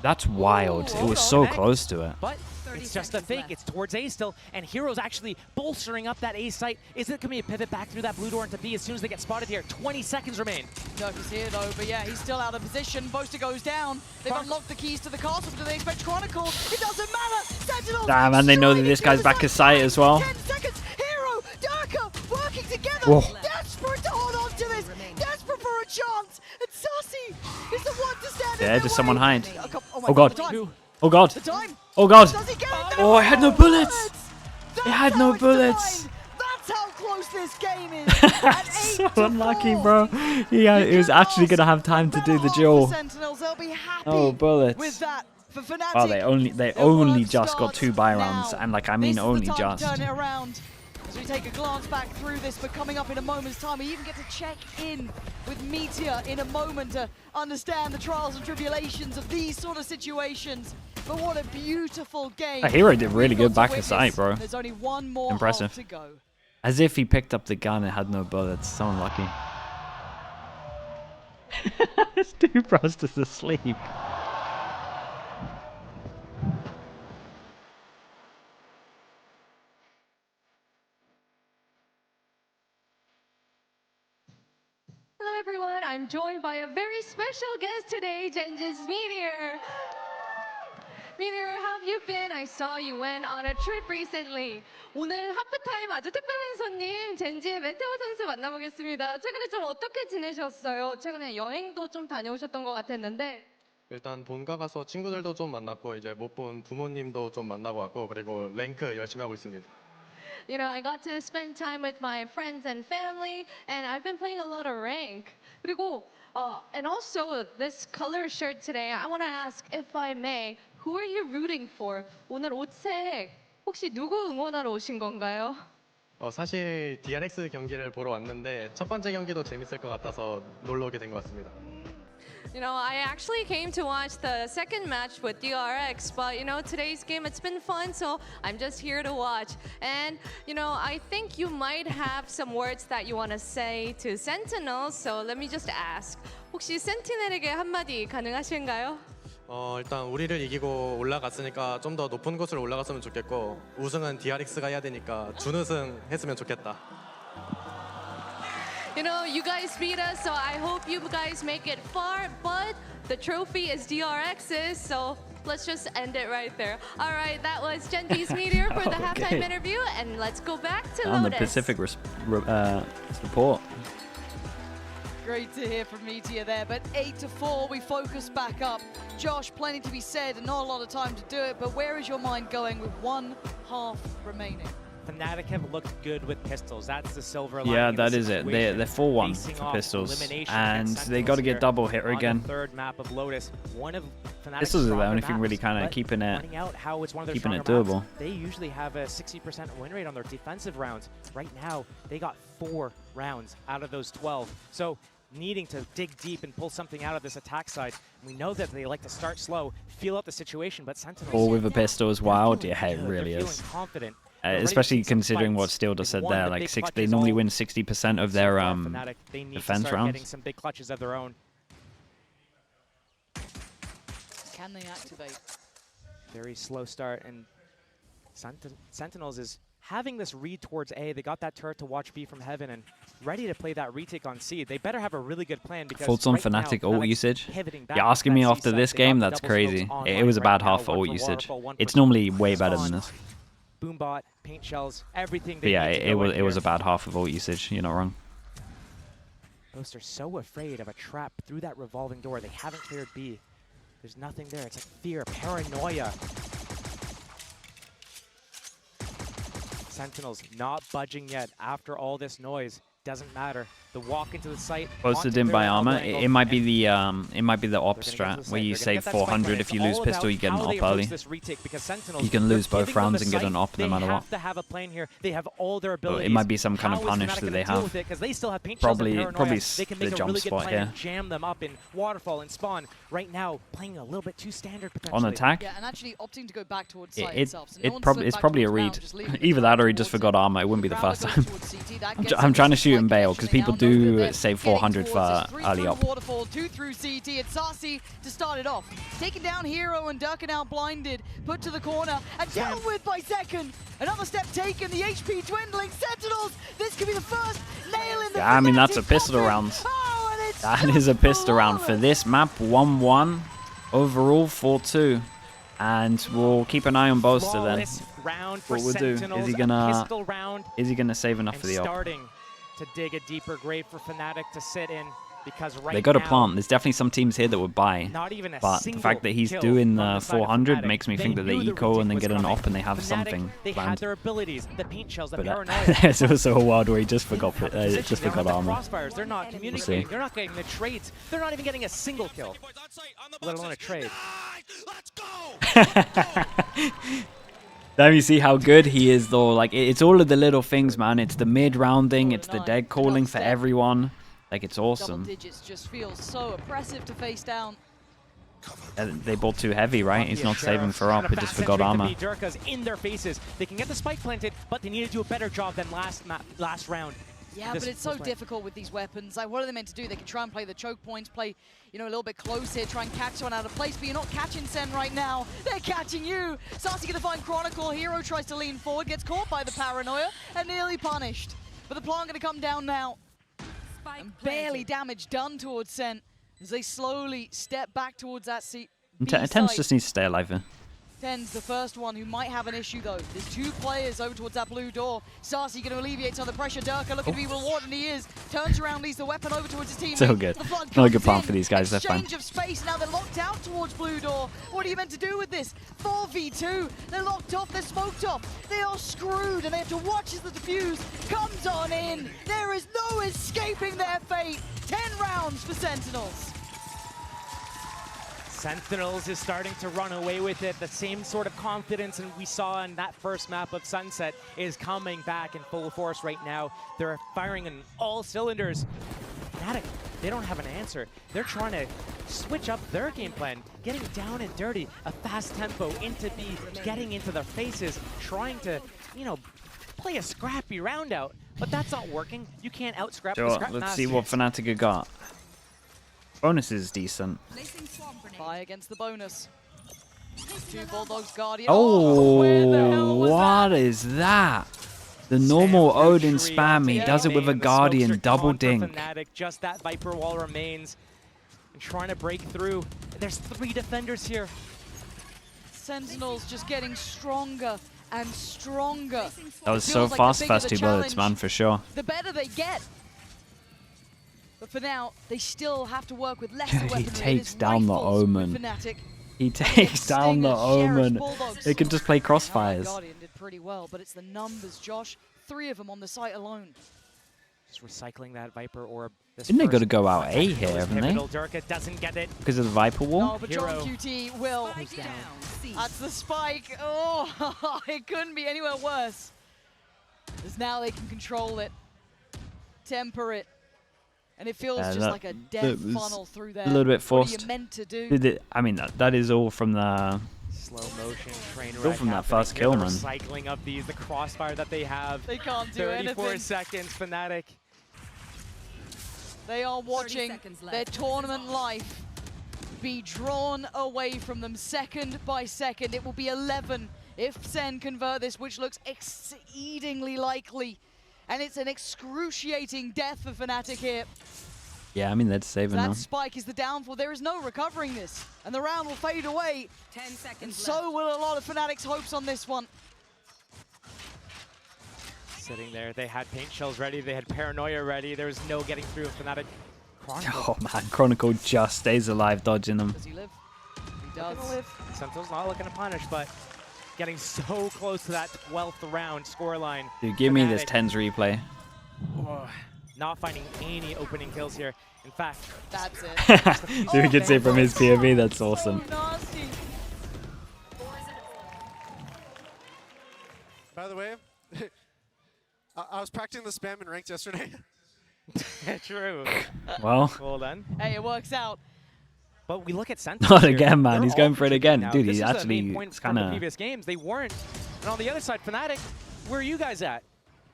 that's wild. It was so close to it. But it's just a fake. It's towards A still, and Hero's actually bolstering up that A site. Is it going to be a pivot back through that blue door into B as soon as they get spotted here? 20 seconds remain. Durka's here though, but yeah, he's still out of position. Boaster goes down. They've unlocked the keys to the castle, but do they expect Chronicle? It doesn't matter. Sentinels. Damn, and they know that this guy's back at site as well. 10 seconds. Hero, Durka working together. Whoa. Desperate to hold on to this. Desperate for a chance. And Sassy is the one to stand in Yeah, their just someone way. hide. Oh God. the time. Oh god. The time. Oh god. Does he get it? Oh, I had no bullets. That's It had how no it's bullets. defined. That's how close this game is. So unlucky, bro. Yeah, he was actually going to have time to do the duel. Sentinels, they'll be happy Oh, bullets. with that. For Fnatic, Well, they their only work just got starts 2 buy rounds, now. and like, I This mean is the only time just. to turn it around. As we take a glance back through this, but coming up in a moment's time, we even get to check in with Meteor in a moment to understand the trials and tribulations of these sort of situations. But what a beautiful game. Hero did really we've good got back to at site, witness. bro. There's only one more Impressive. half to go. As if he picked up the gun and had no bullets. So unlucky. This dude bro's just asleep. Hello everyone, I'm joined by a very special guest today, Genji's Meteor. Meteor, how have you been? I saw you went on a trip recently. 오늘 하프타임 아주 특별한 손님, 젠지의 메테오 선수 만나보겠습니다. 최근에 좀 어떻게 지내셨어요? 최근에 여행도 좀 다녀오셨던 것 같았는데. 일단 본가 가서 친구들도 좀 만났고 이제 못 본 부모님도 좀 만나고 왔고 그리고 랭크 열심히 하고 있습니다. You know, I got to spend time with my friends and family, and I've been playing a lot of rank. 그리고, and also this color shirt today, I want to ask, if I may, who are you rooting for? 오늘 옷색 혹시 누구 응원하러 오신 건가요? 사실 DRX 경기를 보러 왔는데 첫 번째 경기도 재밌을 것 같아서 놀러 오게 된 것 같습니다. You know, I actually came to watch the second match with DRX, but you know, today's game, it's been fun, so I'm just here to watch. And you know, I think you might have some words that you want to say to Sentinels, so let me just ask. 혹시 센티넬에게 한마디 가능하신가요? 일단 우리를 이기고 올라갔으니까 좀 더 높은 곳으로 올라갔으면 좋겠고 우승은 DRX가 해야 되니까 준우승 했으면 좋겠다. You know, you guys beat us, so I hope you guys make it far, but the trophy is DRX's, so let's just end it right there. All right, that was Genji's Meteor for the halftime interview, and let's go back to On the Lotus. Pacific support. Great to hear from Meteor there, but 8-4, we focus back up. Josh, plenty to be said and not a lot of time to do it, but where is your mind going with 1 half remaining? Fnatic have looked good with pistols. That's the silver lining. Yeah, that in is the it. They're situation. 4-1 Facing for off pistols, elimination and against they got to Sentinels get double hitter on again. The third map of Lotus. One of Fnatic's Pistols are the stronger only thing really maps, kind of but keeping pointing out how it's one of their it stronger doable. maps. They usually have a 60% win rate on their defensive rounds. Right now, they got 4 rounds out of those 12. So needing to dig deep and pull something out of this attack side. We know that they like to start slow, feel out the situation, but Sentinels... All with a pistol is wild. they're Yeah, it feeling really good, they're is. feeling confident. Especially considering what Steel just said there, like they normally win 60% of their defense rounds. Getting some big clutches of their own. Can they activate? Very slow start, and Sentinels is having this read towards A. They got that turret to watch B from heaven and ready to play that retake on C. They better have a really good plan because Thoughts on right Fnatic now, ult Fnatic's usage? pivoting back You're to asking that me C after side. this They got game? the That's double smokes crazy. online It was a right bad now, half for one ult for usage. Waterfall, one It's for normally way better Spawn. than this. Boombot, paint shells, everything. But They yeah, need to go in it was here. a bad half of ult usage. You're not wrong. Ghosts are so afraid of a trap through that revolving door. They haven't cleared B. There's nothing there. It's like fear, paranoia. Sentinels not budging yet after all this noise. Doesn't matter. The walk into the site. Posted in by armor. It might be the op strat where you save 400 if you lose pistol, you get an op early. You can lose both rounds and get an op no matter what. They have to have a plan here. They have all their abilities. It might be some kind of punish that they have. They still have paint Probably they can make the a jump really good spot plan here. and jam them up in Waterfall and Spawn. Right now, playing a little bit too standard potentially. On attack. Yeah, and actually opting to go back towards site It's itself. So no one's slipped back probably a towards read. round, just leaving the Either turret that or he just towards forgot it. armor. It wouldn't be the Grab first goes time. towards CT, that I'm gets I'm them trying to just shoot and like bail because connection. people They now know do that save they're 400 getting for towards this. 3 early through op. Waterfall, 2 through CT. It's Sasi to start it off. Taking down Hero and Durka now blinded. Put to the corner and dealt with by Second. Another step taken. The HP dwindling. Sentinels. This could be the first nail in the. Yeah, I mean that's a Fnatic pistol coffin. round. Oh, and it's That just is a pistol round for flawless. this map. 1-1 overall 4-2, and we'll keep an eye on Bolster then. Flawless round for What we'll do Sentinels, is he a gonna pistol round save enough and for the op? starting to dig a deeper grave for Fnatic to sit in because right They got a now, plant. There's definitely some teams here that would buy. not even a But the single fact that he's kill doing from the the side of 400 Fnatic. makes me think that they knew the eco retake and then was get an coming. op and they have Fnatic, something they had planned. their abilities, the paint shells, the But paranoia. there's also a world where he just They forgot don't have position, just they don't forgot have the armor. crossfires. They're not communicating. They're not getting the trades. They're not even getting a single kill, let alone a trade. Let me see how good he is though. Like it's all of the little things, man. It's the mid rounding, it's the dead calling for everyone. Like it's Double awesome. digits just feels so oppressive to face down. They bought too heavy, right? He's not saving for op. He just forgot armor. Durka's in their faces. They can get the spike planted, but they need to do a better job than last round. Yeah, but it's so difficult with these weapons. Like, what are they meant to do? They can try and play the choke points, play, you know, a little bit close here, try and catch someone out of place, but you're not catching Sen right now. They're catching you. Sasi gonna find Chronicle. Hero tries to lean forward, gets caught by the paranoia, and nearly punished. But the plant gonna come down now. And barely damage done towards Sen as they slowly step back towards that seat. Tens just needs to stay alive here. Ten's the first one who might have an issue though. There's 2 players over towards that blue door. Sassy going to alleviate some of the pressure. Durka looking to be rewarded, and he is. Turns around, leaves the weapon over towards his team. So good. Not a good plan for these guys. They're fine. Exchange of space. Now they're locked out towards blue door. What are you meant to do with this? 4v2. They're locked off. They're smoked off. They are screwed, and they have to watch as the defuse comes on in. There is no escaping their fate. 10 rounds for Sentinels. Sentinels is starting to run away with it. The same sort of confidence and we saw in that first map of Sunset is coming back in full force right now. They're firing in all cylinders. Fnatic, they don't have an answer. They're trying to switch up their game plan, getting down and dirty, a fast tempo into B, getting into their faces, trying to, you know, play a scrappy round out. But that's not working. You can't out-scrap the scrap Let's master. see what Fnatic have got. Bonus is decent. Buy against the bonus. 2 Bulldogs Guardian. Oh, where the hell was what that? is that? The normal Odin spam, he does it with a Guardian, double dink. Fnatic, just that Viper wall remains. And trying to break through. There's 3 defenders here. Sentinels just getting stronger and stronger. That was It so feels like fast, the bigger first the 2 bullets, challenge, man, for sure. the better they get. But for now, they still have to work with lesser He weaponry. It takes is down the rifles with Omen. Fnatic. He takes down the Stingers, Sheriffs, Omen. Bulldogs. They can just play Oh, crossfires. Guardian did pretty well, but it's the numbers, Josh. 3 of them on the site alone. Just recycling that Viper orb. Didn't they got to go out A here, haven't they? Durka doesn't get it. Because of the Viper wall? No, but John Hero. QT will. That's the spike. Oh, it couldn't be anywhere worse. As now they can control it, temper it, and it feels just like a death funnel through there. A little bit forced. What are you meant to do? I mean, that is all from the... Slow motion train All wreck from that happening first here, kill, the man. Recycling of these, the crossfire that they have. They can't do 34 anything. seconds, Fnatic. They are watching seconds their left. tournament life be drawn away from them second by second. It will be 11 if SEN convert this, which looks exceedingly likely. And it's an excruciating death for Fnatic here. Yeah, I mean, they're saving That them. spike is the downfall. There is no recovering this. And the round will fade away. 10 And seconds so will a lot of Fnatic's hopes on this one. Sitting there, they had paint shells ready, they had paranoia ready, there was no getting through Fnatic. Oh man, Chronicle just stays alive dodging them. Does he live? He does. Sentinel's not looking to punish, but getting so close to that 12th round scoreline. Dude, give me this Fnatic, 10s replay. not finding any opening kills here. In fact, That's it. So we can see from his POV, that's awesome. So nasty. By the way, I was practicing the spam in ranked yesterday. true. Well, Well done. Hey, it works out. But we look at Sentinels. not here. again, man. They're He's all going for it again. now. Dude, This he's is the actually main point it's from the kind of... previous games. They weren't. And on the other side, Fnatic, where are you guys at?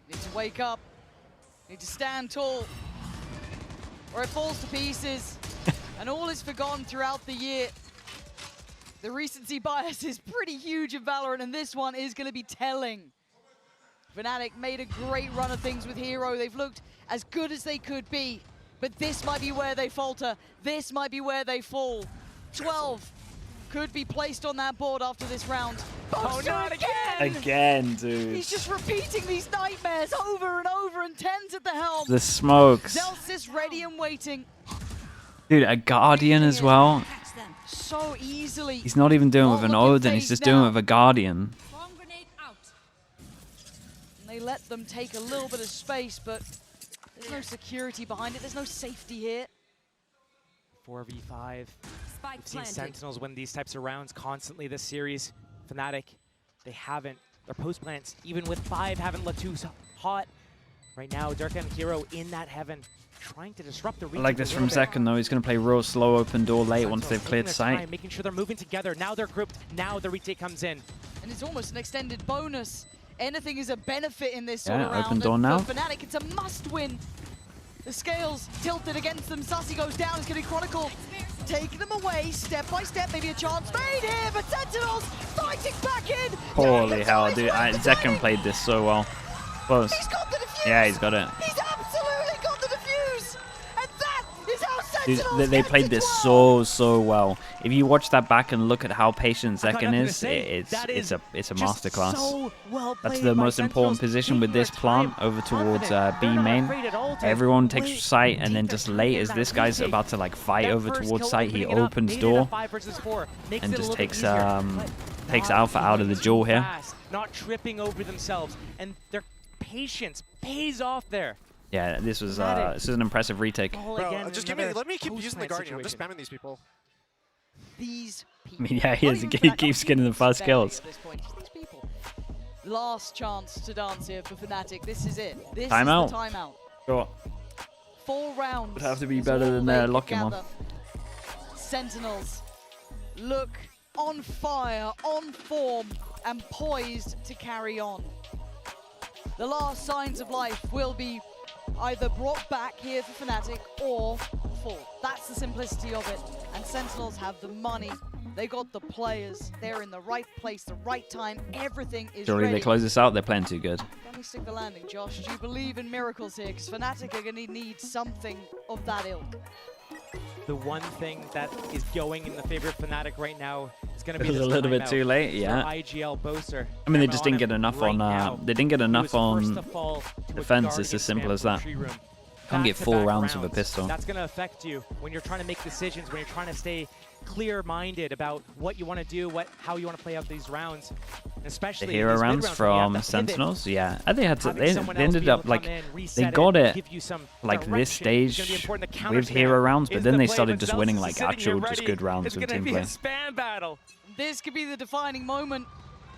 Need to wake up. Need to stand tall. Or it falls to pieces. And all is forgotten throughout the year. The recency bias is pretty huge in Valorant, and this one is going to be telling. Fnatic made a great run of things with Hero. They've looked as good as they could be. But this might be where they falter. This might be where they fall. 12 could be placed on that board after this round. Oh, not again! Again, dude. He's just repeating these nightmares over and over, and 10's at the helm. The smokes. Zelsis ready and waiting Dude, a Guardian as well. so easily. He's not even doing it with an Not looking Odin, he's phased just doing it now. with a Guardian. And they let them take a little bit of space, but there's no security behind it. There's no safety here. 4v5. Spike We've seen planted. Sentinels win these types of rounds constantly this series. Fnatic, they haven't. Their post plants, even with 5, haven't looked too hot. Right now, Durka and Hero in that heaven, trying to disrupt the I region like a this little from bit. Second though. He's going to play real slow open door late once Sentinels they've cleared taking their sight. time, making sure they're moving together. Now they're grouped. Now the retake comes in. And it's almost an extended bonus. Anything is a benefit in this Yeah, sort of round. open door and now. For Fnatic, it's a must-win. The scales tilted against them. Sassy goes down. It's going to be Chronicle taking them away step by step. Maybe a chance made here, but Sentinels fighting back in. Holy hell, dude. Zekken played this so well. Close. He's got the defuse. Yeah, he's got it. He's absolutely got the defuse. And that is how They played this so well. If you watch that back and look at how patient Zekken is, it's a masterclass. So well That's the most important position with this plant over towards B main. Everyone takes site, and then just late as this guy's about to like fight over towards site, he opens door and just takes Alpha out of the duel here. Not tripping over themselves, and their patience pays off there. Yeah, this was an impressive retake. Bro, just let me keep using the Guardian. I'm just spamming these people. These I people. mean, yeah, he keeps getting the first kills. These people. Last chance to dance here for Fnatic. This is it. This Timeout. is the timeout. Sure. 4 rounds. Would have to be is better all than they locking can one. gather. Sentinels look on fire, on form, and poised to carry on. The last signs of life will be either brought back here for Fnatic or fall. That's the simplicity of it. And Sentinels have the money. They got the players. They're in the right place, the right time. Everything is Surely ready. they close this out. They're playing too good. Let me stick the landing, Josh. Do you believe in miracles here? Because Fnatic are going to need something of that ilk. The one thing that is going in the favor of Fnatic right now is going to be It was a little bit too late, yeah. IGL Boaster. I mean, they just didn't get enough on. They didn't get enough on defense. It's as simple as that. Can't get 4 rounds with a pistol. That's going to affect you when you're trying to make decisions, when you're trying to stay clear-minded about what you want to do, how you want to play out these rounds. And especially The hero rounds from Sentinels, yeah. And they had to. They ended up like they got it like this stage with hero rounds, but then they started just winning like actual just good rounds with team play. Spam battle. This could be the defining moment.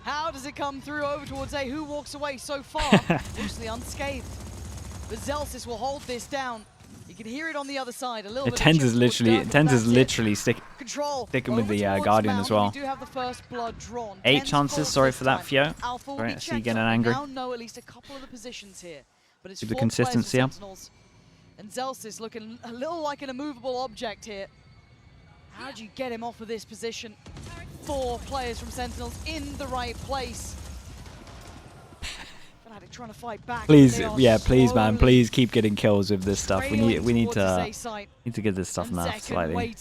How does it come through over towards A? Who walks away so far? Mostly unscathed. But Zelsis will hold this down. You can hear it on the other side. A little bit. Tens is literally sticking with the Guardian as well. We do have the first blood drawn. 8 chances. Sorry for that, Fio. Sorry, I see you getting angry. Now know at least a couple of the positions here, but it's Keep the 4 consistency up. Sentinels. And Zelsis looking a little like an immovable object here. How do you get him off of this position? 4 players from Sentinels in the right place. Fnatic trying to fight back. Please, yeah, please, man, please keep getting kills with this stuff. We need to get this stuff nerfed slightly.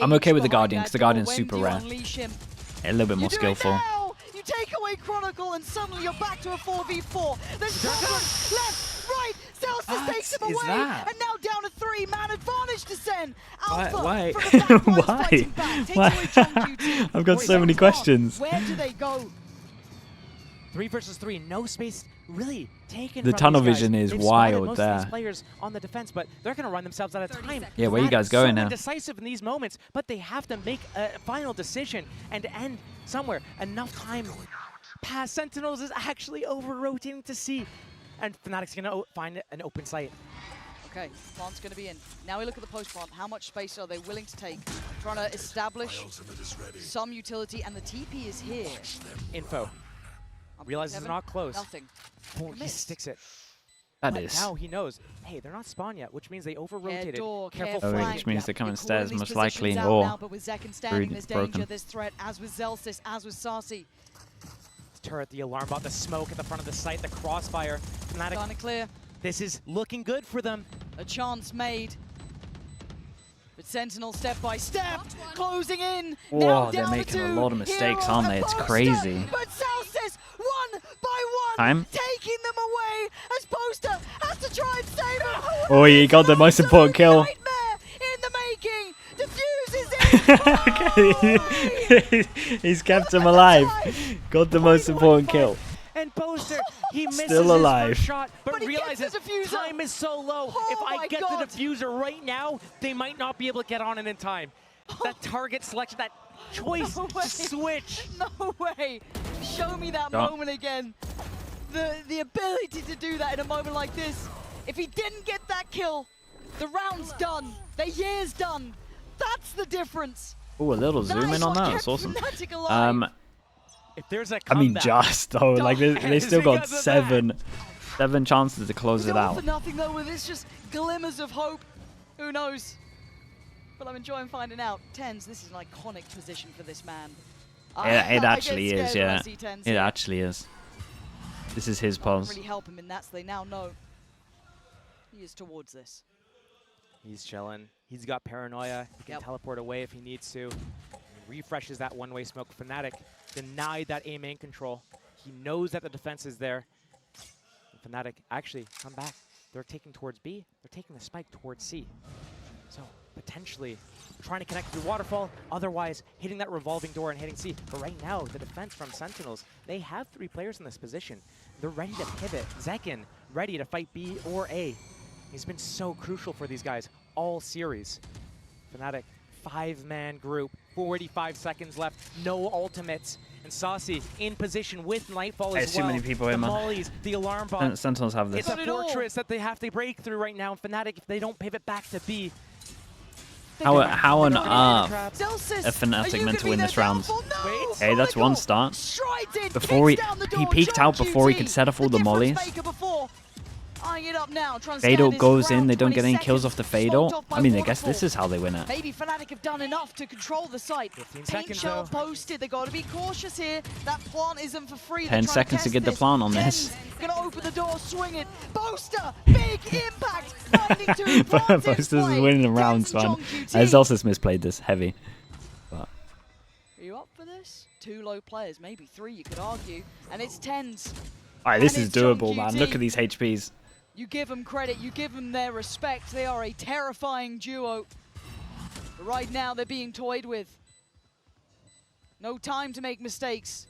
I'm okay with the Guardian because the Guardian's super rare. A little bit more skillful. You take away Chronicle and suddenly you're back to a 4v4. There's problem left, right. Zelsis takes him away, and now down to 3. Man advantage to Sen. Alpha Why? from the back was Why? fighting back. Takes away Chonkyu's. I've got so many questions. Where do they go? 3 versus 3, no space really taken. The from tunnel these guys. vision is They've wild most there. of these players on the defense, but they're going to run themselves out of time. Yeah, where you guys going now? Decisive in these moments, but they have to make a final decision and end somewhere. Enough time past Sentinels is actually over-rotating to C, and Fnatic's going to find an open site. Okay, plant's going to be in. Now we look at the post plant. How much space are they willing to take? Trying to establish some utility, and the TP is here. Info. Realizes Kevin, they're not close. Nothing. Oh, he sticks it. That But is. now he knows, hey, they're not spawned yet, which means they over-rotated. Door, Careful Oh, flank. which means they're coming They're stairs calling most these likely, positions out or now, but with Zekken standing, there's danger, broken. there's threat, as with Zelsis, as with Sarsi. Turret, the alarm bot, the smoke at the front of the site, the crossfire. Fnatic, Kind of clear. this is looking good for them. A chance made. But Sentinel step by step, closing in. Whoa, they're making a lot of mistakes, aren't they? It's crazy. But Zelsis, one by one, Time. taking them away as Poster has to try and save them. Oh, he got the most important kill. Nightmare in the making. Diffuse is in. He's kept him alive. Got the most important kill. And Poster, he misses Still alive. his first shot, but But he gets realizes the diffuser. time is so low. If Oh I my get God. the diffuser right now, they might not be able to get on it in time. That target selection, that choice No way. to switch. No way. Show me that Stop. moment again. The ability to do that in a moment like this. If he didn't get that kill, the round's done. The year's done. That's the difference. Oh, a little zoom in on that. That's Kept awesome. Fnatic alive. If there's a I mean, comeback, just though, like they still got Because of seven chances to close Is it it all out. for nothing though, with this just glimmers of hope? Who knows? But I'm enjoying finding out. Tens, this is an iconic position for this man. It get actually scared is, when I yeah. see Tens It here. actually is. This is his Can't pulse. really help him in that, so they now know he is towards this. He's chilling. He's got paranoia. He can teleport away if he needs to. He refreshes that one-way smoke. Fnatic denied that A main control. He knows that the defense is there. And Fnatic actually come back. They're taking towards B. They're taking the spike towards C. So potentially trying to connect through Waterfall, otherwise hitting that revolving door and hitting C. But right now, the defense from Sentinels, they have 3 players in this position. They're ready to pivot. Zekin ready to fight B or A. He's been so crucial for these guys all series. Fnatic, 5-man group, 45 seconds left, no ultimates. And Saucy in position with Nightfall as well. Too many people here, man. Mollies, the alarm bot. Sentinels have this. It's a fortress that they have to break through right now. Fnatic, if they don't pivot back to B. How on earth are Fnatic meant to win this round? Hey, that's one start. Before he peeked out before he could set off all the mollies. Fatal goes in, they don't get any kills off the Fatal. I mean, I guess this is how they win it. Maybe Fnatic have done enough to control the site. 15 Paint seconds shell though. posted, they got to be cautious here. That plant isn't for free. 10 seconds to get the plant on this. Gonna open the door, swing it. Boaster, big impact. 92 plants in Boasters is play. winning the rounds, man. Zelsis misplayed this heavy. But Are you up for this? 2 low players, maybe 3 you could argue. And it's 10s. alright, this is doable, man. Look at these HPs. You give them credit, you give them their respect. They are a terrifying duo. But right now, they're being toyed with. No time to make mistakes.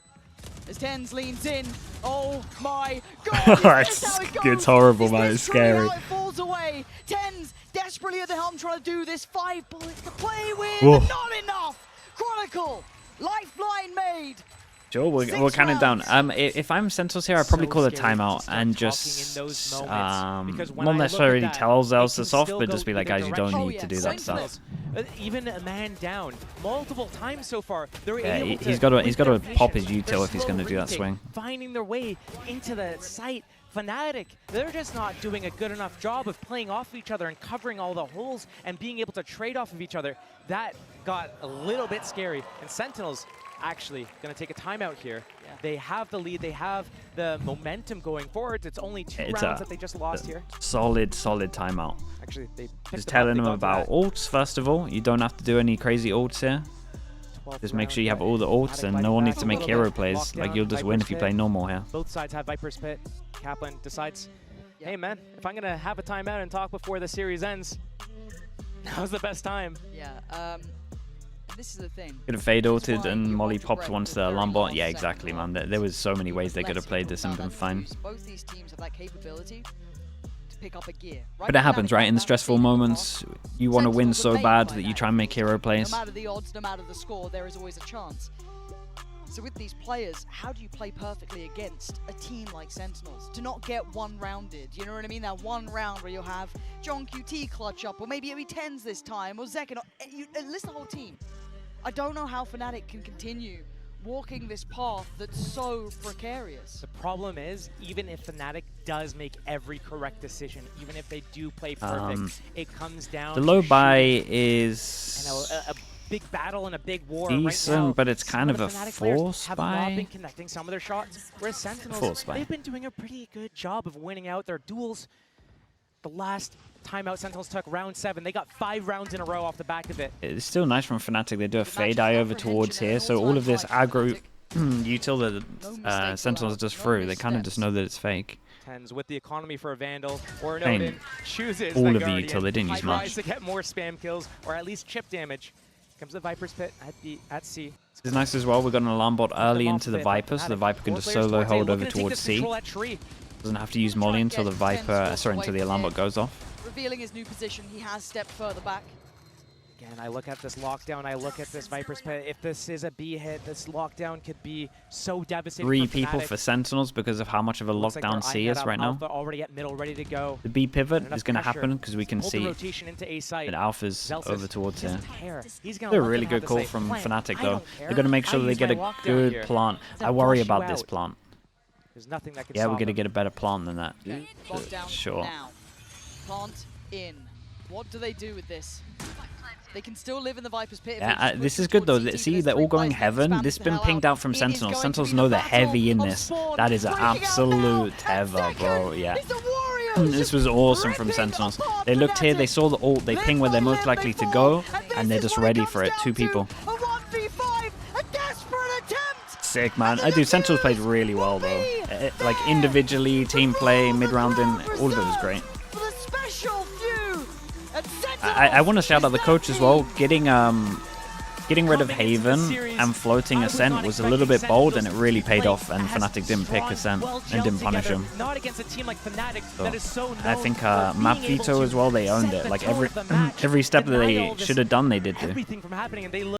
As Tens leans in. Oh my god! It's horrible, man. It's scary. It falls away. Tens desperately at the helm trying to do this. 5 bullets to play with. Whoa. Not enough! Chronicle! Lifeline made! Sure, we'll count it down. If I'm Sentinels here, I'd probably call a timeout and just not necessarily tell Zelsis off, but just be like, guys, you don't need to do that stuff. Even a man down multiple times so far. They're Yeah, able he's got to pop his util if he's going to do that swing. Finding their way into the site. Fnatic, they're just not doing a good enough job of playing off of each other and covering all the holes and being able to trade off of each other. That got a little bit scary. And Sentinels actually going to take a timeout here. Yeah. They have the lead. They have the momentum going forward. It's only 2 rounds that they just lost here. Solid timeout. Actually, they just telling them about ults, first of all. You don't have to do any crazy ults here. Just make sure you have all the ults and no one needs to make hero plays. Like, you'll just win if you play normal here. Both sides have Viper's Pit. Kaplan decides, hey man, if I'm going to have a timeout and talk before the series ends, now's the best time. Yeah, this is the thing. Could have fade ulted and Molly popped once the alarm bot. Yeah, exactly, man. There was so many ways they could have played this and been fine. Both these teams have that capability to pick up a gear. But it happens, right? In the stressful moments, you want to win so bad that you try and make hero plays. No matter the odds, no matter the score, there is always a chance. So with these players, how do you play perfectly against a team like Sentinels? To not get one-rounded, you know what I mean? That one round where you'll have John QT clutch up, or maybe it'll be Tens this time, or Zekin, you list the whole team. I don't know how Fnatic can continue walking this path that's so precarious. The problem is, even if Fnatic does make every correct decision, even if they do play perfect, it comes down the low to buy is a big battle and a big war decent, right now. but it's kind of a force have buy. not been connecting some of their shots, whereas Sentinels, they've been doing a pretty good job of winning out their duels. The last timeout Sentinels took, round 7. They got 5 rounds in a row off the back of it. It's still nice from Fnatic. They do a fade eye over towards here, so all of this aggro util that Sentinels just threw, they kind of just know that it's fake. Tens with the economy for a Vandal or an Odin chooses all the of the Guardian. util, they didn't use much. Tries to get more spam kills or at least chip damage. Comes the Viper's Pit at C. It's nice as well. We got an alarm bot early into the Viper, so the Viper can just solo hold over towards C. Doesn't have to use Molly until the Viper, until the alarm bot goes off. Revealing his new position, he has stepped further back. Again, I look at this lockdown, I look at this Viper's Pit. If this is a B hit, this lockdown could be so devastating. 3 people for Sentinels because of how much of a lockdown C is right now. Already at middle, ready to go. The B pivot is going to happen because we can see that Alpha's over towards here. It's a really good call from Fnatic though. They're going to make sure that they get a good plant. I worry about this plant. There's nothing that can we're going to get a better plant than that. Sure. Now. Plant in. What do they do with this? They can still live in the Viper's Pit. Yeah, this is good though. See, they're all going heaven. This has been pinged out from Sentinels. Sentinels know they're heavy in this. That is an absolute tether, bro. Yeah. It's a warrior This was awesome from Sentinels. They looked here, they saw the ult, they ping where they're most likely to go, and they're just ready for it. 2 people. Sick, man. I do. Sentinels played really well, though. Like, individually, team play, mid-rounding, all of it was great. I want to shout out the coach as well. Getting rid of Haven and floating Ascent was a little bit bold, and it really paid off, and Fnatic didn't pick Ascent and didn't punish him. So I think map veto as well, they owned it. Like every step that they should have done, they did do.